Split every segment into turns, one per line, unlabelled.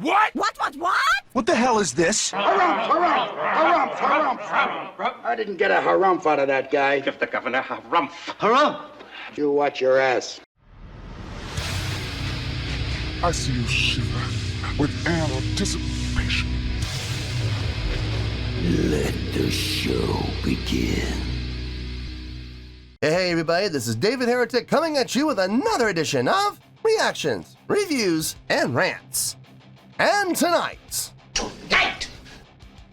What?
What?
What the hell is this?
Harumph. I didn't get a harumph out of that guy.
Give the governor harumph.
Harumph!
You watch your ass.
I see you shiver with anticipation.
Let the show begin.
Hey everybody, this is David Heretic coming at you with another edition of Reactions, Reviews, and Rants. And tonight...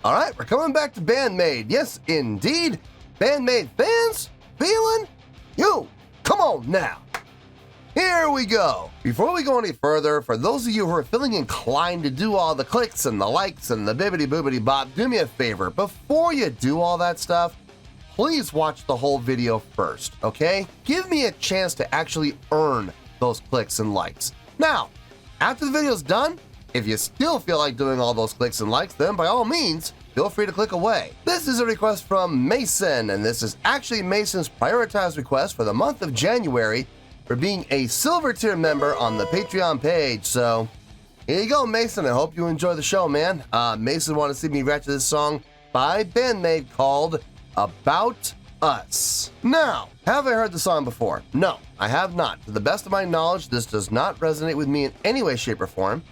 Alright, we're coming back to Band-Maid. Yes, indeed. Band-Maid Fans Feeling You. Come on now. Here we go. Before we go any further, for those of you who are feeling inclined to do all the clicks and the likes and the bibbity-boobity bop, do me a favor. Before you do all that stuff, please watch the whole video first, okay? Give me a chance to actually earn those clicks and likes. Now, after the video's done, if you still feel like doing all those clicks and likes, then by all means, feel free to click away. This is a request from Mason, and this is actually Mason's prioritized request for the month of January for being a silver tier member on the Patreon page. So here you go, Mason. I hope you enjoy the show, man. Mason wanted to see me react to this song by Band-Maid called About Us. Now, have I heard the song before? No, I have not. To the best of my knowledge, this does not resonate with me in any way, shape, or form.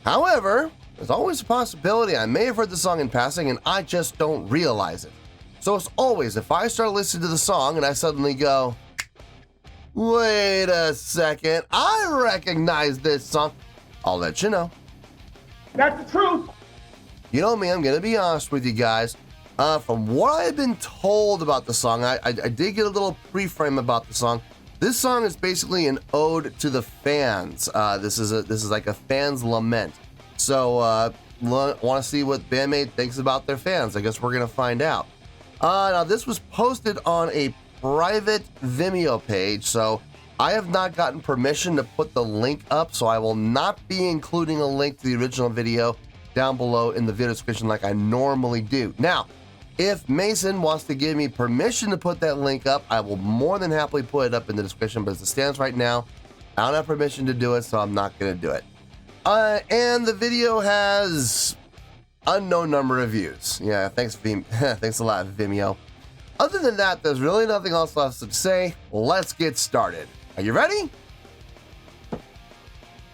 However, there's always a possibility I may have heard the song in passing and I just don't realize it. So as always, if I start listening to the song and I suddenly go, wait a second, I recognize this song, I'll let you know.
That's the truth.
You know me, I'm gonna be honest with you guys. From what I've been told about the song, I did get a little pre-frame about the song. This song is basically an ode to the fans. This is like a fan's lament. So, want to see what Band-Maid thinks about their fans? I guess we're gonna find out. Now this was posted on a private Vimeo page, so I have not gotten permission to put the link up, so I will not be including a link to the original video down below in the video description like I normally do. Now, if Mason wants to give me permission to put that link up, I will more than happily put it up in the description, but as it stands right now, I don't have permission to do it, so I'm not going to do it. And the video has unknown number of views. Yeah, thanks a lot, Vimeo. Other than that, there's really nothing else left to say. Let's get started. Are you ready?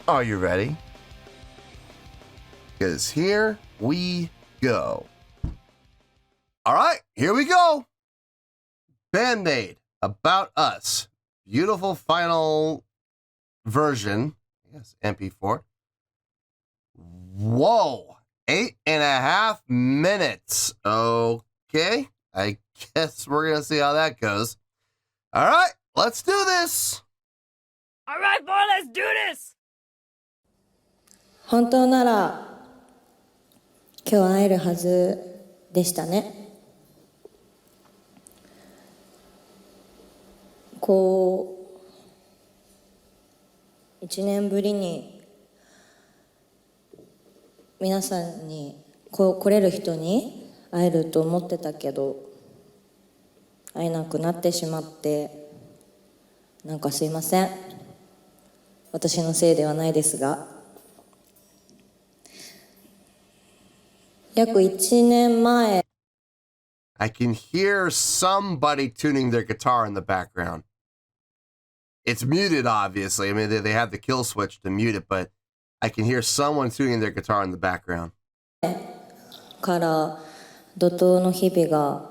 Are you ready? Because here we go. All right, here we go. Band-Maid, About Us. Beautiful final version. Yes, MP4. Whoa, 8.5 minutes. Okay, I guess we're gonna see how that goes. All right, let's do this.
All right, boy, let's do this.
本当なら今日会えるはずでしたね。こう1年ぶりに皆さんに来れる人に会えると思ってたけど会えなくなってしまってなんかすいません。私のせいではないですが約1年前
I can hear somebody tuning their guitar in the background. It's muted, obviously. I mean, they have the kill switch to mute it, but I can hear someone tuning their guitar in the background.
から怒涛の日々が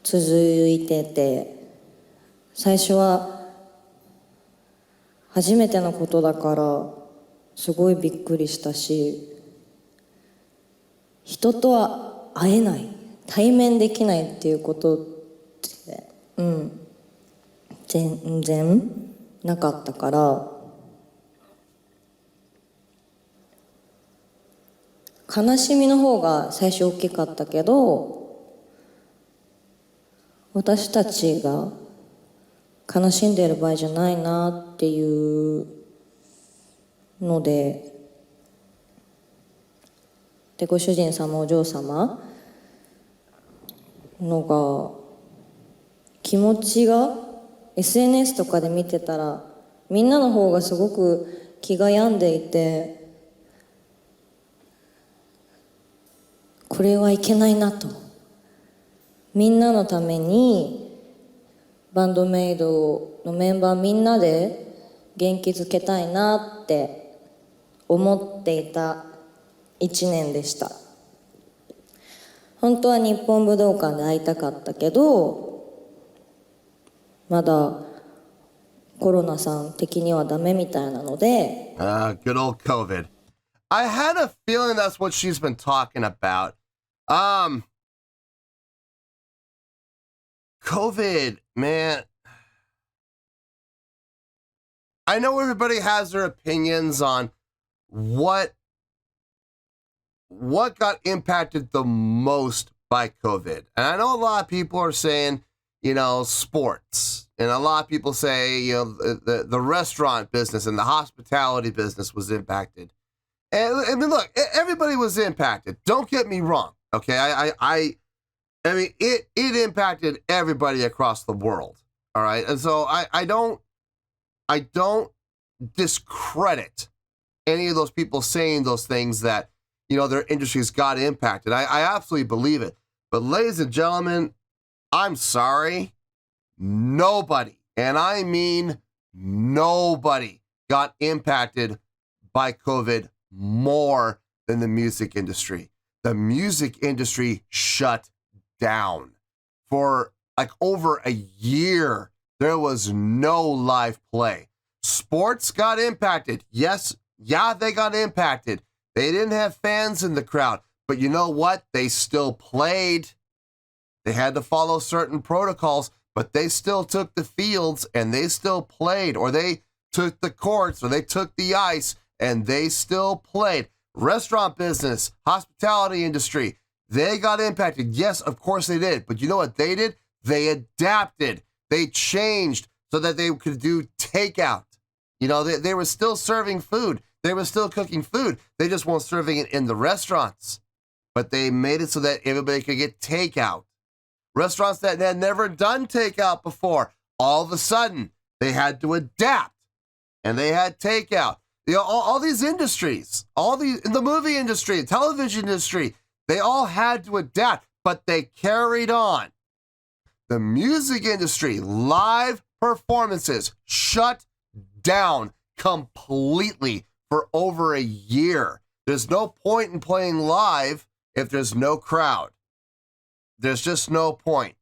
続いてて、最初は初めてのことだからすごいびっくりしたし、人とは会えない、対面できないっていうことって全然なかったから、悲しみの方が最初大きかったけど、私たちが悲しんでいる場合じゃないなっていうので、ご主人様お嬢様のが気持ちが SNS とかで見てたらみんなの方がすごく気が病んでいて、これはいけないなと、みんなのためにバンドメイドのメンバーみんなで元気づけたいなって思っていた1年でした。本当は日本武道館で会いたかったけど、まだコロナさん的にはダメみたいなので。
Good old COVID. I had a feeling that's what she's been talking about. COVID, man. I know everybody has their opinions on what got impacted the most by COVID. And I know a lot of people are saying, sports. And a lot of people say, the restaurant business and the hospitality business was impacted. And I mean, look, everybody was impacted. Don't get me wrong. Okay. I mean, it impacted everybody across the world. All right. And so I don't discredit any of those people saying those things that, their industries got impacted. I absolutely believe it. But ladies and gentlemen, I'm sorry. Nobody, and I mean nobody, got impacted by COVID more than the music industry. The music industry shut down for like over a year. There was no live play. Sports got impacted. Yes, they got impacted. They didn't have fans in the crowd, but you know what? They still played. They had to follow certain protocols, but they still took the fields and they still played, or they took the courts, or they took the ice and they still played. Restaurant business, hospitality industry, they got impacted. Yes, of course they did. But you know what they did? They adapted. They changed so that they could do takeout. They were still serving food. They were still cooking food. They just weren't serving it in the restaurants. But they made it so that everybody could get takeout. Restaurants that had never done takeout before, all of a sudden, they had to adapt. And they had takeout. All these industries, in the movie industry, television industry, they all had to adapt, but they carried on. The music industry, live performances, shut down completely for over a year. There's no point in playing live if there's no crowd. There's just no point.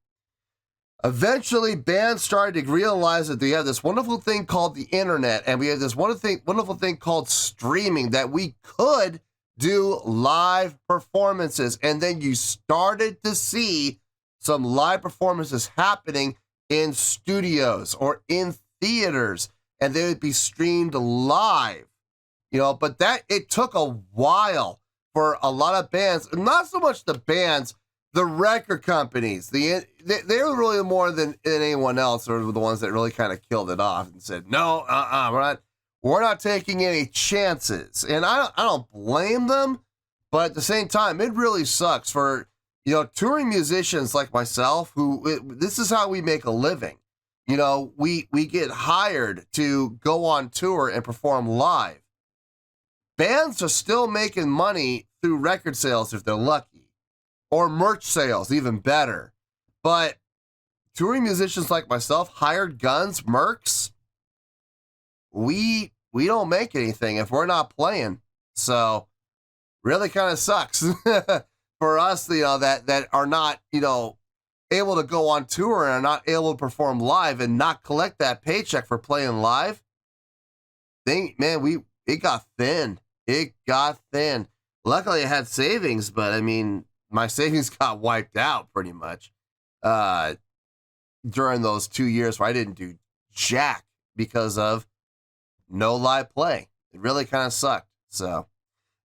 Eventually, bands started to realize that they have this wonderful thing called the internet, and we have this wonderful thing called streaming, that we could do live performances. And then you started to see some live performances happening in studios or in theaters, and they would be streamed live. But it took a while for a lot of bands, not so much the bands, the record companies. They were really more than anyone else, or the ones that really kind of killed it off and said, no, we're not taking any chances. And I don't blame them, but at the same time, it really sucks for, touring musicians like myself, this is how we make a living. We get hired to go on tour and perform live. Bands are still making money through record sales if they're lucky, or merch sales, even better. But touring musicians like myself, hired guns, mercs, we don't make anything if we're not playing. So really kind of sucks for us, that are not, able to go on tour and are not able to perform live and not collect that paycheck for playing live. It got thin. It got thin. Luckily I had savings, but I mean, my savings got wiped out pretty much during those 2 years where I didn't do jack because of no live play. It really kind of sucked. So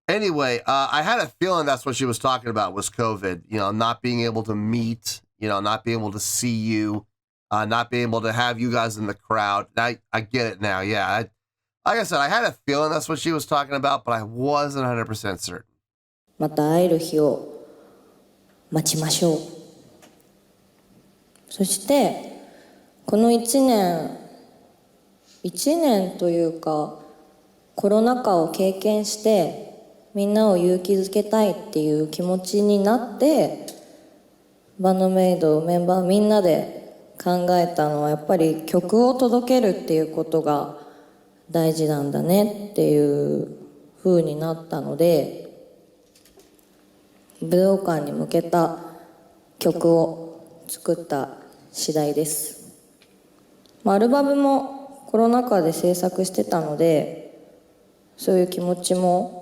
anyway, I had a feeling that's what she was talking about was COVID, not being able to meet, not being able to see you, not being able to have you guys in the crowd. I get it now. Yeah. Like I said, I had a feeling that's what she was talking about, but I wasn't 100% certain.
また会える日を待ちましょう。そしてこの1年というかコロナ禍を経験してみんなを勇気づけたいっていう気持ちになってバンドメイドメンバーみんなで考えたのはやっぱり曲を届けるっていうことが大事なんだねっていう風になったので武道館に向けた曲を作った次第です。アルバムもコロナ禍で制作してたのでそういう気持ちも、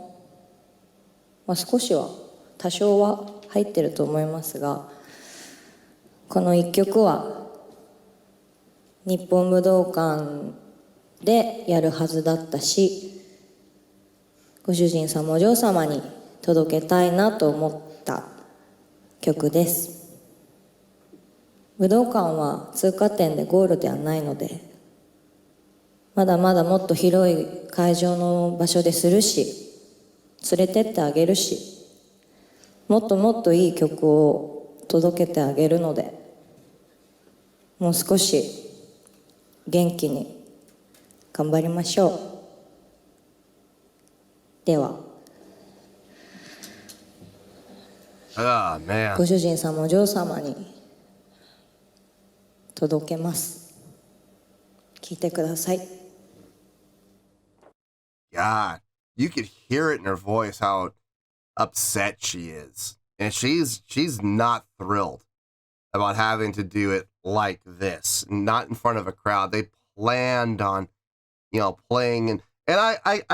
少しは多少は入ってると思いますがこの一曲は日本武道館でやるはずだったしご主人様お嬢様に届けたいなと思った曲です。武道館は通過点でゴールではないのでまだまだもっと広い会場の場所でするし連れてってあげるしもっともっといい曲を届けてあげるのでもう少し元気に頑張りましょう。ではご主人様お嬢様に届けます。聞いてください。
God, you could hear it in her voice how upset she is. And she's not thrilled about having to do it like this, not in front of a crowd. They planned on, playing and I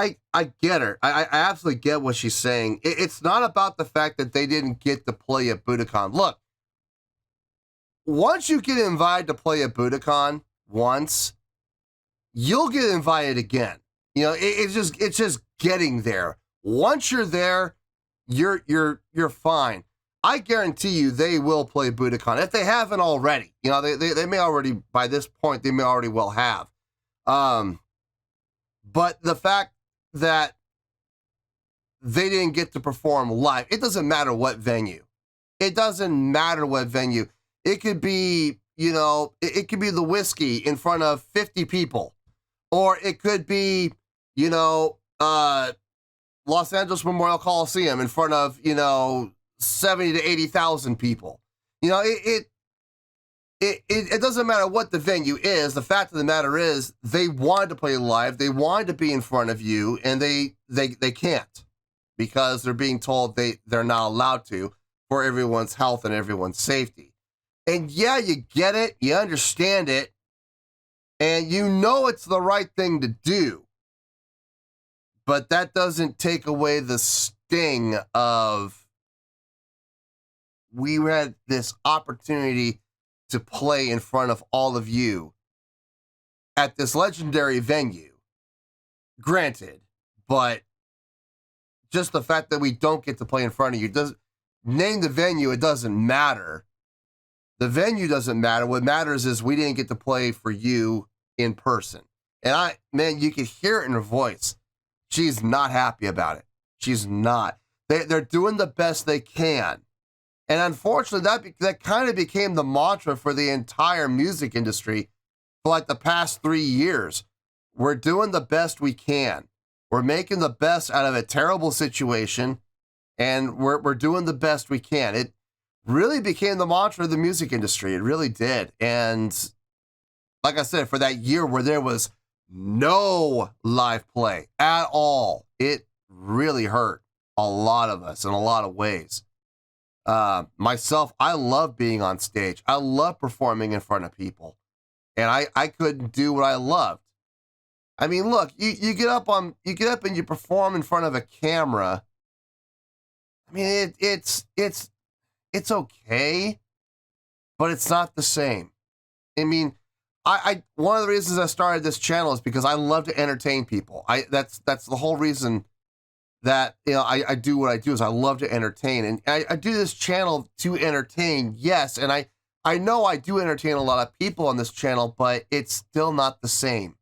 get her. I absolutely get what she's saying. It's not about the fact that they didn't get to play at Budokan. Look, once you get invited to play at Budokan once, you'll get invited again. It's just getting there. Once you're there, you're fine. I guarantee you they will play Budokan if they haven't already. They may already by this point they may already well have. But the fact that they didn't get to perform live, it doesn't matter what venue. It doesn't matter what venue. It could be, it could be the Whiskey in front of 50 people. Or it could be, Los Angeles Memorial Coliseum in front of, 70 to 80,000 people. It doesn't matter what the venue is. The fact of the matter is they wanted to play live. They wanted to be in front of you, and they can't because they're being told they're not allowed to for everyone's health and everyone's safety. And yeah, you get it. You understand it. And you know it's the right thing to do. But that doesn't take away the sting of we had this opportunity to play in front of all of you at this legendary venue. Granted, but just the fact that we don't get to play in front of you doesn't name the venue. It doesn't matter. The venue doesn't matter. What matters is we didn't get to play for you in person. And you could hear it in her voice. She's not happy about it. She's not. They're doing the best they can. And unfortunately, that kind of became the mantra for the entire music industry for like the past 3 years. We're doing the best we can. We're making the best out of a terrible situation, and we're doing the best we can. It really became the mantra of the music industry. It really did. And like I said, for that year where there was no live play at all, it really hurt a lot of us in a lot of ways. Myself, I love being on stage. I love performing in front of people. And I couldn't do what I loved. I mean, look, you get up and you perform in front of a camera. I mean, it's okay, but it's not the same. I mean, I one of the reasons I started this channel is because I love to entertain people. That's the whole reason that I do what I do is I love to entertain, and I do this channel to entertain, yes, and I know I do entertain a lot of people on this channel, but it's still not the same.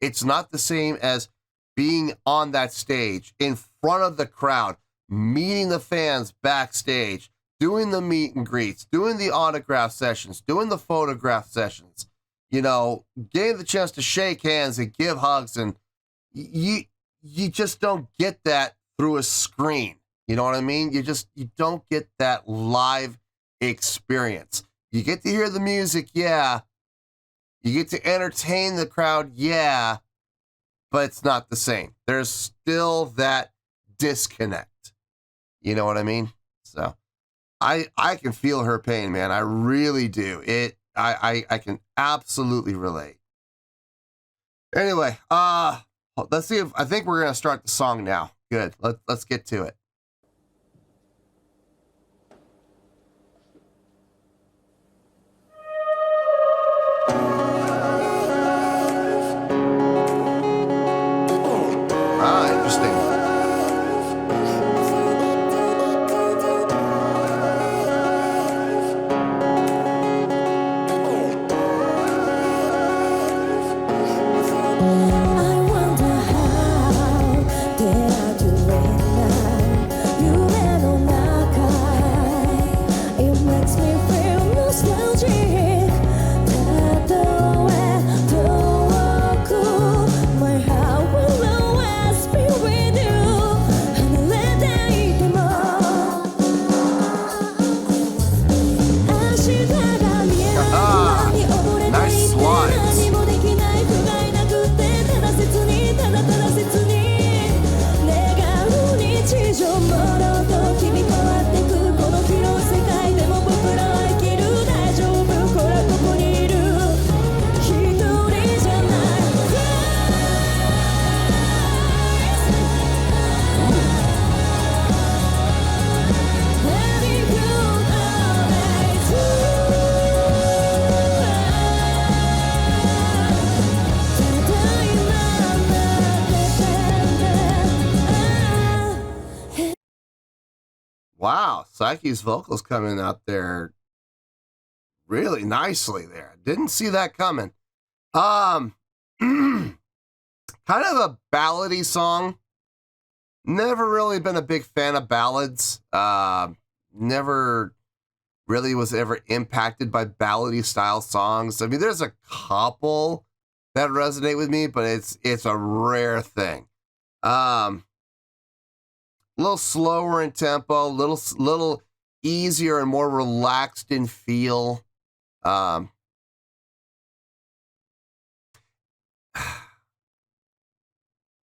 It's not the same as being on that stage in front of the crowd, meeting the fans backstage, doing the meet and greets, doing the autograph sessions, doing the photograph sessions, getting the chance to shake hands and give hugs, and you just don't get that through a screen. You know what I mean? You don't get that live experience. You get to hear the music, yeah. You get to entertain the crowd, yeah. But it's not the same. There's still that disconnect. You know what I mean? So I can feel her pain, man. I really do. I can absolutely relate. Anyway, let's see if I think we're gonna start the song now. Good. Let's get to it. Interesting. Wow, Psyche's vocals coming out there really nicely there. Didn't see that coming. Kind of a ballady song. Never really been a big fan of ballads. Never really was ever impacted by ballady style songs. I mean, there's a couple that resonate with me, but it's a rare thing. A little slower in tempo, little easier and more relaxed in feel.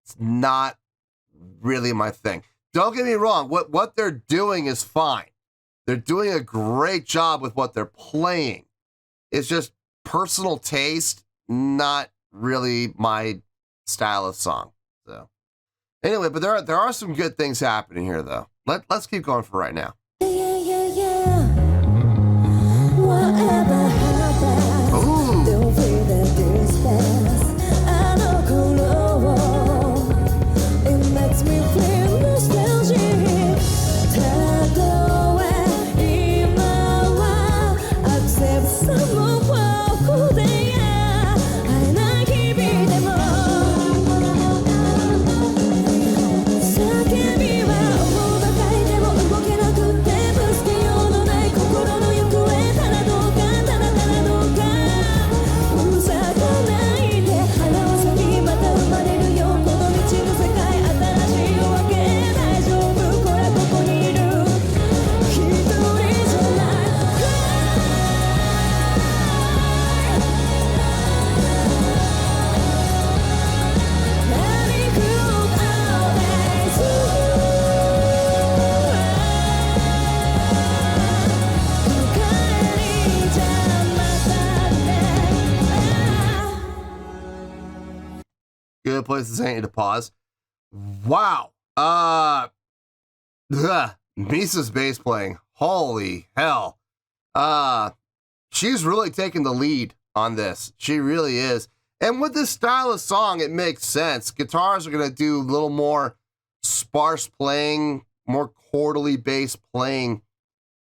It's not really my thing. Don't get me wrong. What they're doing is fine. They're doing a great job with what they're playing. It's just personal taste, not really my style of song. So anyway, but there are some good things happening here, though. Let's keep going for right now. Good place to say to pause. Wow. Misa's bass playing. Holy hell. She's really taking the lead on this. She really is. And with this style of song, it makes sense. Guitars are going to do a little more sparse playing, more chordally based playing,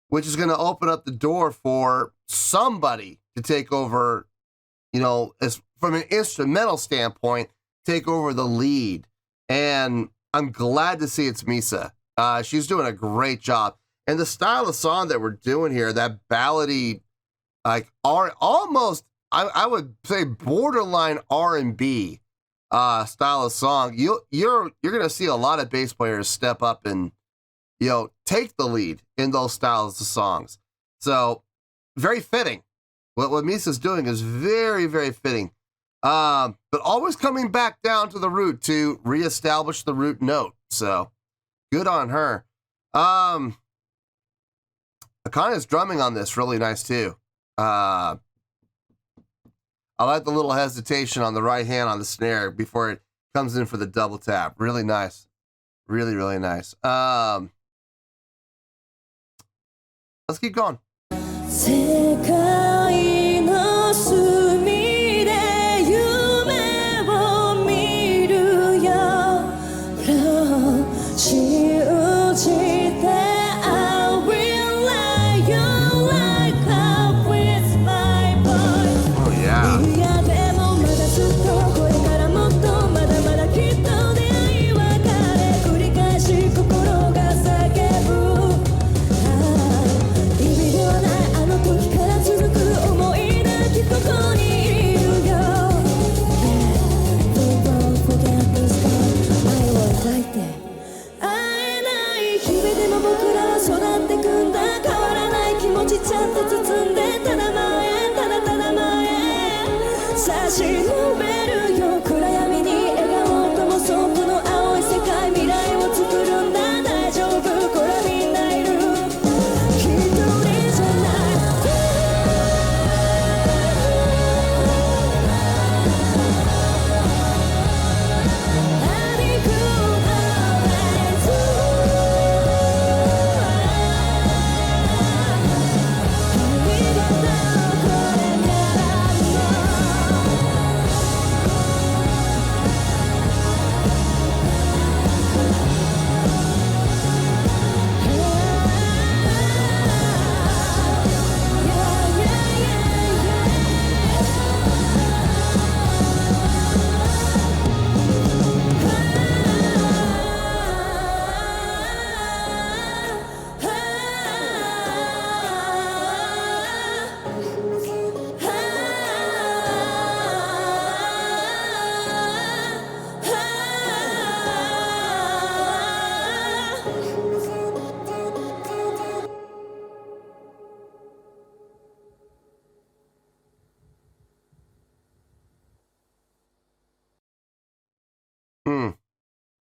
which is going to open up the door for somebody to take over, you know, as from an instrumental standpoint, take over the lead. And I'm glad to see it's Misa. She's doing a great job. And the style of song that we're doing here, that ballady, like almost, I would say borderline R&B style of song, you're gonna see a lot of bass players step up and take the lead in those styles of songs. So very fitting. What Misa's doing is very, very fitting. But always coming back down to the root to reestablish the root note. So good on her. Akana's drumming on this really nice too. I like the little hesitation on the right hand on the snare before it comes in for the double tap. Really nice. Really, really nice. Let's keep going.
世界の隅で夢を見るよ信じて I will let you like up with my voice
Oh yeah.
いやでもまだずっとこれからもっとまだまだきっと出会い別れ繰り返し心が叫ぶ意味ではないあの時から続く思いだけここにいるよ Yeah, don't forget this time 愛を抱いて会えない日々でも僕らは育ってくんだ変わらない気持ちちゃんと包んでただ前ただただ前差し伸べるよ暗闇に笑顔ともそこの青い世界未来を作るんだ大丈夫こらみんないる一人じゃない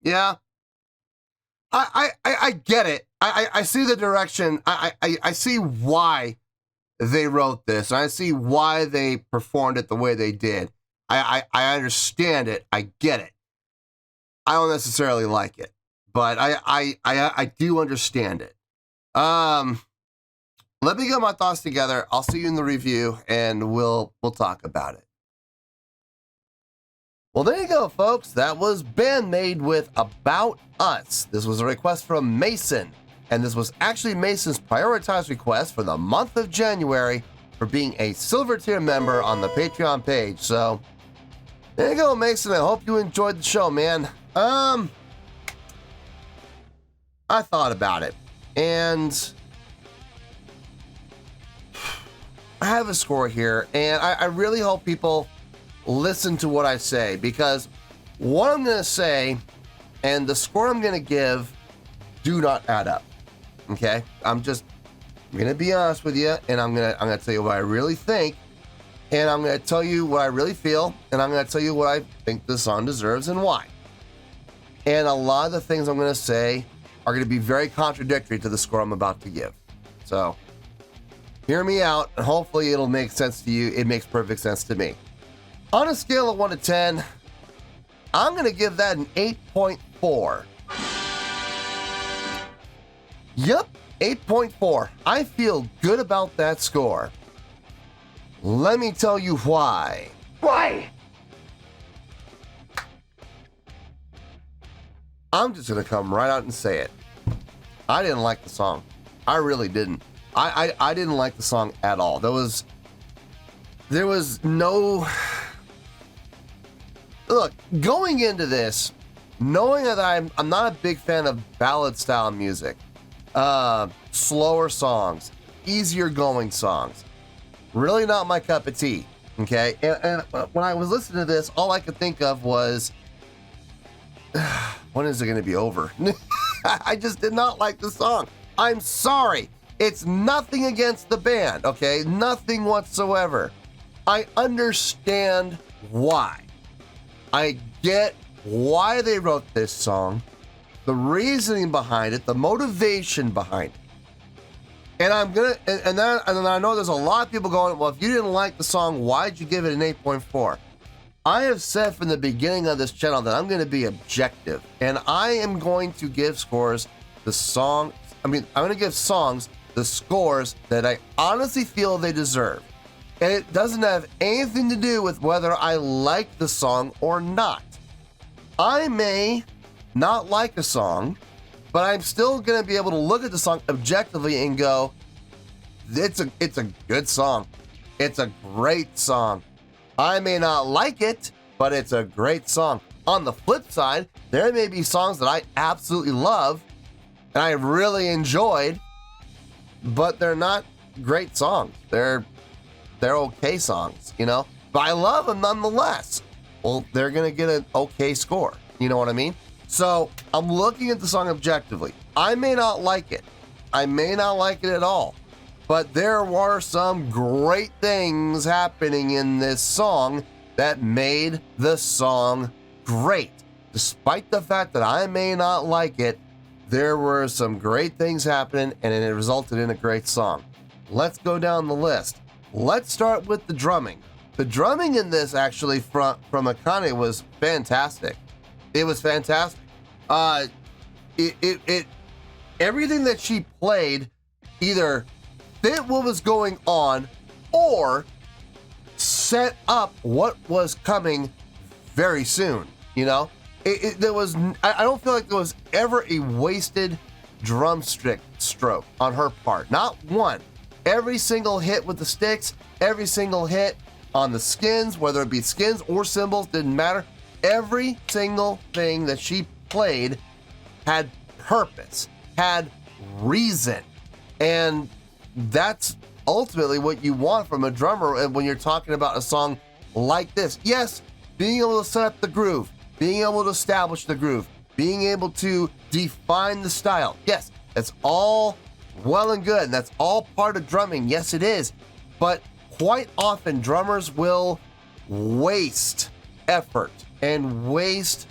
Yeah. I get it. I see the direction. I see why they wrote this. I see why they performed it the way they did. I understand it. I get it. I don't necessarily like it, but I do understand it. Let me get my thoughts together. I'll see you in the review and we'll talk about it. Well, there you go, folks. That was Band-Maid with About Us. This was a request from Mason, and this was actually Mason's prioritized request for the month of January for being a silver tier member on the Patreon page. So, there you go, Mason. I hope you enjoyed the show, man. I thought about it, and I have a score here, and I really hope people listen to what I say, because what I'm going to say and the score I'm going to give do not add up. Okay? I'm going to be honest with you, and I'm going to tell you what I really think, and I'm going to tell you what I really feel, and I'm going to tell you what I think the song deserves and why. And a lot of the things I'm going to say are going to be very contradictory to the score I'm about to give. So, hear me out, and hopefully it'll make sense to you. It makes perfect sense to me. On a scale of 1 to 10, I'm going to give that an 8.4. Yep, 8.4. I feel good about that score. Let me tell you why.
Why?
I'm just going to come right out and say it. I didn't like the song. I really didn't. I didn't like the song at all. There was no... Look, going into this, knowing that I'm not a big fan of ballad style music, slower songs, easier going songs, really not my cup of tea. Okay, and when I was listening to this, all I could think of was, when is it going to be over? I just did not like the song. I'm sorry. It's nothing against the band, okay? Nothing whatsoever. I understand why. I get why they wrote this song, the reasoning behind it, the motivation behind it. And I'm gonna, and then I know there's a lot of people going, well, if you didn't like the song, why'd you give it an 8.4? I have said from the beginning of this channel that I'm going to be objective, and I am going to give scores I'm going to give songs the scores that I honestly feel they deserve. And it doesn't have anything to do with whether I like the song or not. I may not like a song, but I'm still going to be able to look at the song objectively and go, it's a good song. It's a great song. I may not like it, but it's a great song. On the flip side, there may be songs that I absolutely love and I really enjoyed, but they're not great songs. They're okay songs, you know? But I love them nonetheless. Well, they're going to get an okay score. You know what I mean? So I'm looking at the song objectively. I may not like it. I may not like it at all. But there were some great things happening in this song that made the song great. Despite the fact that I may not like it, there were some great things happening and it resulted in a great song. Let's go down the list. Let's start with the drumming. The drumming in this actually from Akane was fantastic. It was fantastic. Everything that she played either fit what was going on or set up what was coming very soon. You know, I don't feel like there was ever a wasted drum stroke on her part. Not one. Every single hit with the sticks, every single hit on the skins, whether it be skins or cymbals, didn't matter. Every single thing that she played had purpose, had reason. And that's ultimately what you want from a drummer when you're talking about a song like this. Yes, being able to set up the groove, being able to establish the groove, being able to define the style. Yes, that's all well and good. And that's all part of drumming. Yes, it is. But quite often, drummers will waste effort and waste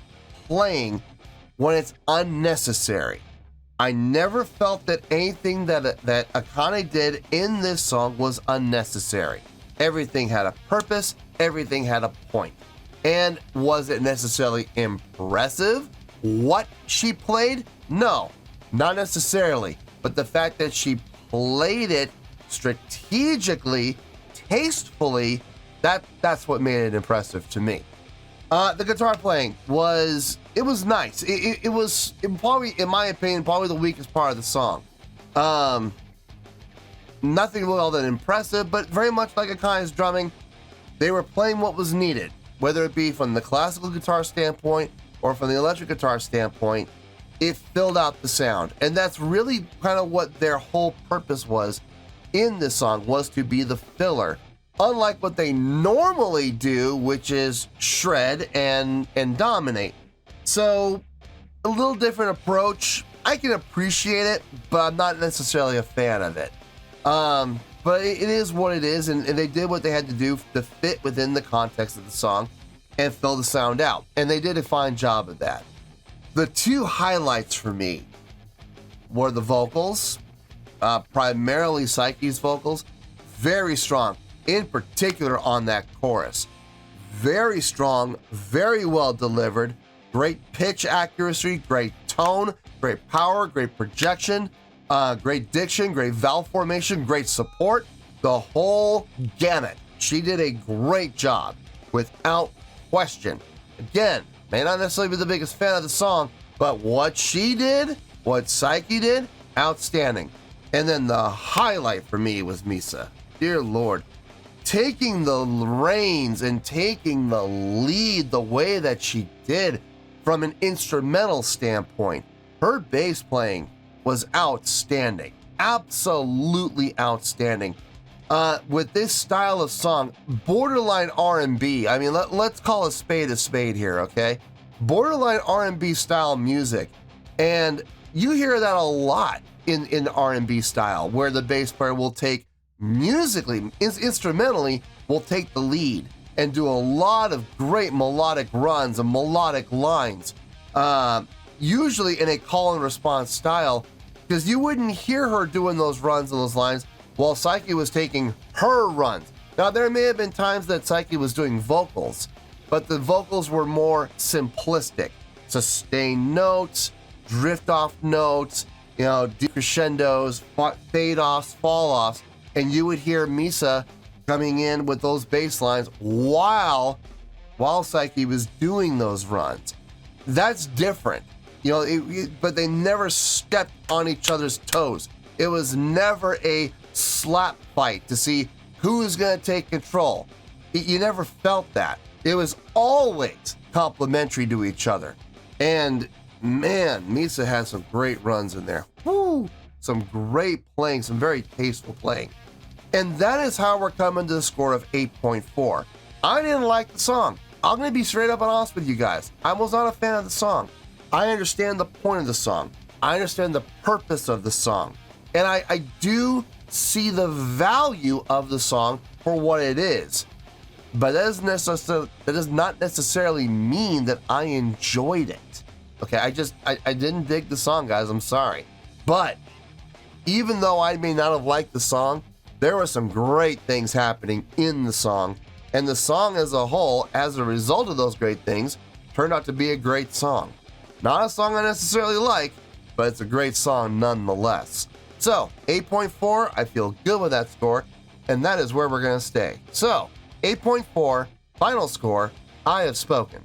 playing when it's unnecessary. I never felt that anything that Akane did in this song was unnecessary. Everything had a purpose, everything had a point. And was it necessarily impressive what she played? No, not necessarily. But the fact that she played it strategically, tastefully, that's what made it impressive to me. The guitar playing was nice. It was probably, in my opinion, probably the weakest part of the song. Nothing really all that impressive, but very much like Akane's drumming, they were playing what was needed, whether it be from the classical guitar standpoint or from the electric guitar standpoint. It filled out the sound, and that's really kind of what their whole purpose was in this song, was to be the filler. Unlike what they normally do, which is shred and dominate. So, a little different approach. I can appreciate it, but I'm not necessarily a fan of it. But it is what it is, and they did what they had to do to fit within the context of the song and fill the sound out. And they did a fine job of that. The two highlights for me were the vocals, primarily Psyche's vocals, very strong. In particular on that chorus. Very strong, very well delivered, great pitch accuracy, great tone, great power, great projection, great diction, great vowel formation, great support, the whole gamut. She did a great job, without question. Again, may not necessarily be the biggest fan of the song, but what she did, what Psyche did, outstanding. And then the highlight for me was Misa. Dear Lord. Taking the reins and taking the lead the way that she did from an instrumental standpoint. Her bass playing was outstanding. Absolutely outstanding. with this style of song, borderline R&B. I mean, let's call a spade here, okay? Borderline R&B style music. And you hear that a lot in R&B style, where the bass player will take musically, instrumentally, will take the lead and do a lot of great melodic runs and melodic lines, usually in a call and response style, because you wouldn't hear her doing those runs and those lines while Psyche was taking her runs. Now, there may have been times that Psyche was doing vocals, but the vocals were more simplistic. Sustained notes, drift off notes, decrescendos, fade offs, fall offs, and you would hear Misa coming in with those bass lines while Psyche was doing those runs. That's different, but they never stepped on each other's toes. It was never a slap fight to see who's going to take control. You never felt that. It was always complimentary to each other. And man, Misa had some great runs in there. Woo! Some great playing, some very tasteful playing. And that is how we're coming to the score of 8.4. I didn't like the song. I'm going to be straight up and honest with you guys. I was not a fan of the song. I understand the point of the song. I understand the purpose of the song. And I do see the value of the song for what it is. But that does not necessarily mean that I enjoyed it. Okay, I didn't dig the song, guys. I'm sorry. But even though I may not have liked the song, there were some great things happening in the song. And the song as a whole, as a result of those great things, turned out to be a great song. Not a song I necessarily like, but it's a great song nonetheless. So, 8.4, I feel good with that score, and that is where we're going to stay. So, 8.4, final score, I have spoken.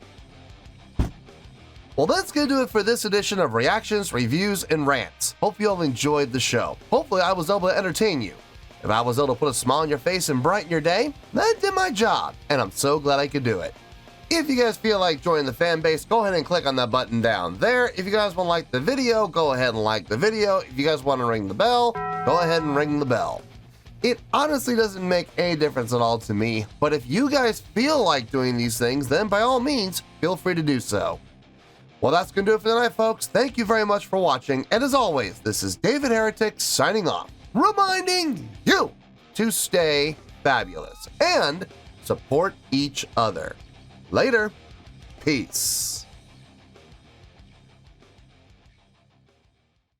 Well, that's going to do it for this edition of Reactions, Reviews, and Rants. Hope you all enjoyed the show. Hopefully, I was able to entertain you. If I was able to put a smile on your face and brighten your day, that did my job, and I'm so glad I could do it. If you guys feel like joining the fan base, go ahead and click on that button down there. If you guys want to like the video, go ahead and like the video. If you guys want to ring the bell, go ahead and ring the bell. It honestly doesn't make any difference at all to me, but if you guys feel like doing these things, then by all means, feel free to do so. Well, that's going to do it for tonight, folks. Thank you very much for watching, and as always, this is David Heretic signing off, reminding you to stay fabulous and support each other. Later. Peace.